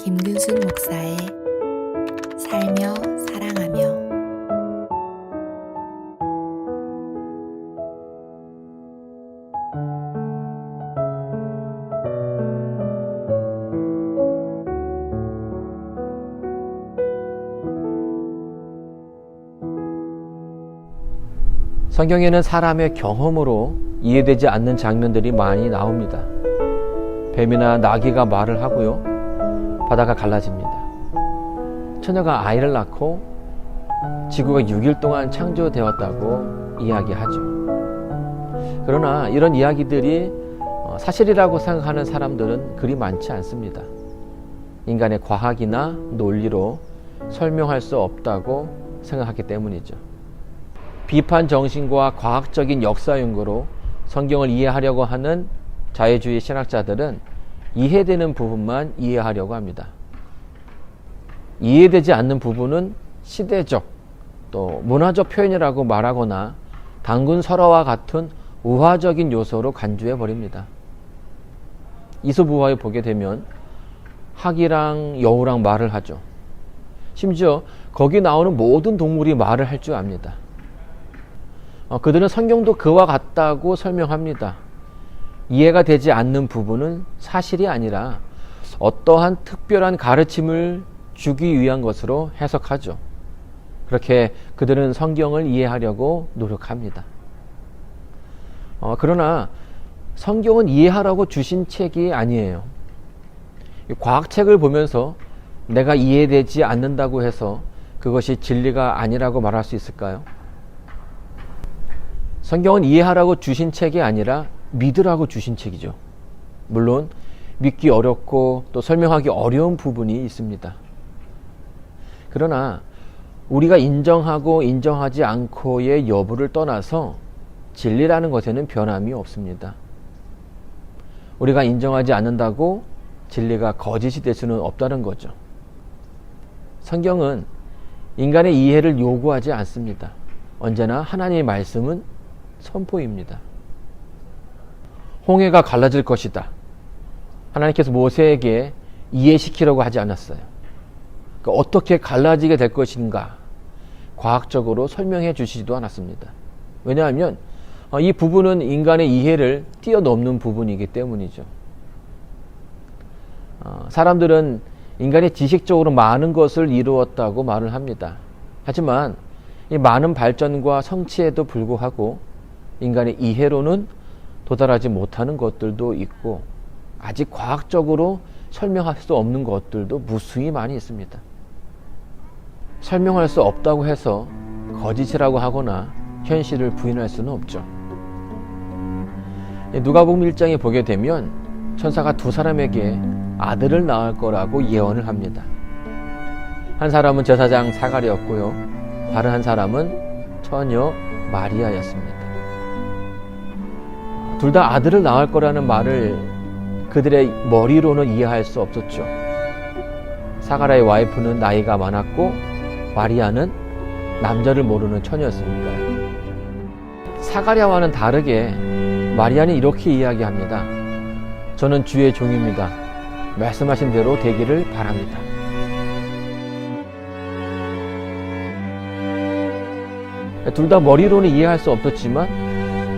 김근숙 목사의 살며 사랑하며. 성경에는 사람의 경험으로 이해되지 않는 장면들이 많이 나옵니다. 뱀이나 나귀가 말을 하고요. 바다가 갈라집니다. 처녀가 아이를 낳고 지구가 6일 동안 창조되었다고 이야기하죠. 그러나 이런 이야기들이 사실이라고 생각하는 사람들은 그리 많지 않습니다. 인간의 과학이나 논리로 설명할 수 없다고 생각하기 때문이죠. 비판 정신과 과학적인 역사 연구로 성경을 이해하려고 하는 자유주의 신학자들은 이해되는 부분만 이해하려고 합니다. 이해되지 않는 부분은 시대적 또 문화적 표현이라고 말하거나 단군 설화와 같은 우화적인 요소로 간주해 버립니다. 이솝우화에 보게 되면 학이랑 여우랑 말을 하죠. 심지어 거기 나오는 모든 동물이 말을 할 줄 압니다. 그들은 성경도 그와 같다고 설명합니다. 이해가 되지 않는 부분은 사실이 아니라 어떠한 특별한 가르침을 주기 위한 것으로 해석하죠. 그렇게 그들은 성경을 이해하려고 노력합니다. 그러나 성경은 이해하라고 주신 책이 아니에요. 과학책을 보면서 내가 이해되지 않는다고 해서 그것이 진리가 아니라고 말할 수 있을까요? 성경은 이해하라고 주신 책이 아니라 믿으라고 주신 책이죠. 물론 믿기 어렵고 또 설명하기 어려운 부분이 있습니다. 그러나 우리가 인정하고 인정하지 않고의 여부를 떠나서 진리라는 것에는 변함이 없습니다. 우리가 인정하지 않는다고 진리가 거짓이 될 수는 없다는 거죠. 성경은 인간의 이해를 요구하지 않습니다. 언제나 하나님의 말씀은 선포입니다. 홍해가 갈라질 것이다. 하나님께서 모세에게 이해시키려고 하지 않았어요. 그러니까 어떻게 갈라지게 될 것인가 과학적으로 설명해 주시지도 않았습니다. 왜냐하면 이 부분은 인간의 이해를 뛰어넘는 부분이기 때문이죠. 사람들은 인간이 지식적으로 많은 것을 이루었다고 말을 합니다. 하지만 이 많은 발전과 성취에도 불구하고 인간의 이해로는 도달하지 못하는 것들도 있고 아직 과학적으로 설명할 수 없는 것들도 무수히 많이 있습니다. 설명할 수 없다고 해서 거짓이라고 하거나 현실을 부인할 수는 없죠. 누가복음 1장에 보게 되면 천사가 두 사람에게 아들을 낳을 거라고 예언을 합니다. 한 사람은 제사장 사가랴였고요. 다른 한 사람은 처녀 마리아였습니다. 둘 다 아들을 낳을 거라는 말을 그들의 머리로는 이해할 수 없었죠. 사가랴의 와이프는 나이가 많았고 마리아는 남자를 모르는 처녀였으니까요. 사가랴와는 다르게 마리아는 이렇게 이야기합니다. 저는 주의 종입니다. 말씀하신 대로 되기를 바랍니다. 둘 다 머리로는 이해할 수 없었지만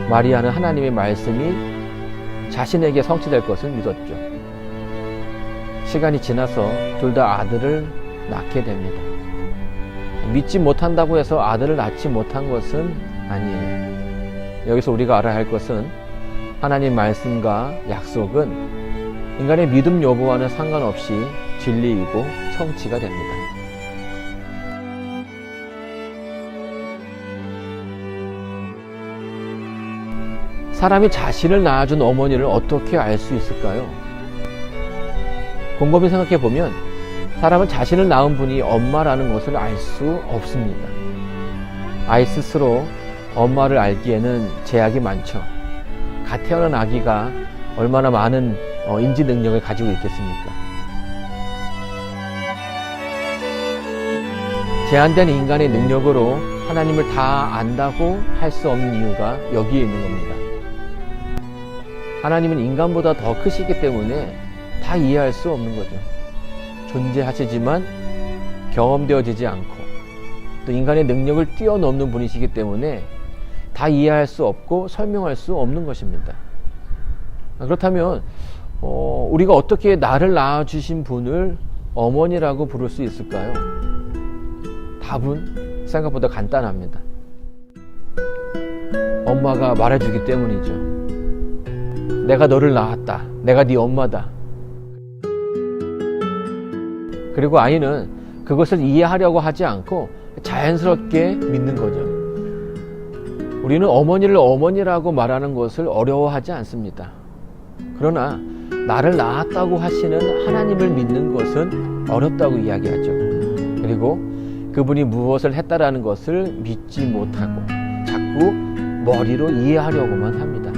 마리아는 하나님의 말씀이 자신에게 성취될 것을 믿었죠. 시간이 지나서 둘 다 아들을 낳게 됩니다. 믿지 못한다고 해서 아들을 낳지 못한 것은 아니에요. 여기서 우리가 알아야 할 것은 하나님 말씀과 약속은 인간의 믿음 여부와는 상관없이 진리이고 성취가 됩니다. 사람이 자신을 낳아준 어머니를 어떻게 알 수 있을까요? 곰곰이 생각해 보면 사람은 자신을 낳은 분이 엄마라는 것을 알 수 없습니다. 아이 스스로 엄마를 알기에는 제약이 많죠. 갓 태어난 아기가 얼마나 많은 인지 능력을 가지고 있겠습니까? 제한된 인간의 능력으로 하나님을 다 안다고 할 수 없는 이유가 여기에 있는 겁니다. 하나님은 인간보다 더 크시기 때문에 다 이해할 수 없는 거죠. 존재하시지만 경험되어지지 않고 또 인간의 능력을 뛰어넘는 분이시기 때문에 다 이해할 수 없고 설명할 수 없는 것입니다. 그렇다면 우리가 어떻게 나를 낳아주신 분을 어머니라고 부를 수 있을까요? 답은 생각보다 간단합니다. 엄마가 말해주기 때문이죠. 내가 너를 낳았다. 내가 네 엄마다. 그리고 아이는 그것을 이해하려고 하지 않고 자연스럽게 믿는 거죠. 우리는 어머니를 어머니라고 말하는 것을 어려워하지 않습니다. 그러나 나를 낳았다고 하시는 하나님을 믿는 것은 어렵다고 이야기하죠. 그리고 그분이 무엇을 했다라는 것을 믿지 못하고 자꾸 머리로 이해하려고만 합니다.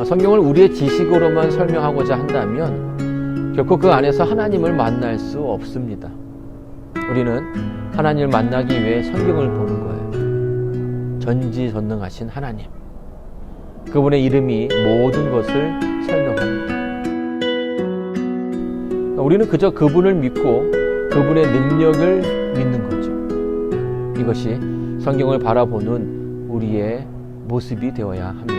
성경을 우리의 지식으로만 설명하고자 한다면 결코 그 안에서 하나님을 만날 수 없습니다. 우리는 하나님을 만나기 위해 성경을 보는 거예요. 전지전능하신 하나님. 그분의 이름이 모든 것을 설명합니다. 우리는 그저 그분을 믿고 그분의 능력을 믿는 거죠. 이것이 성경을 바라보는 우리의 모습이 되어야 합니다.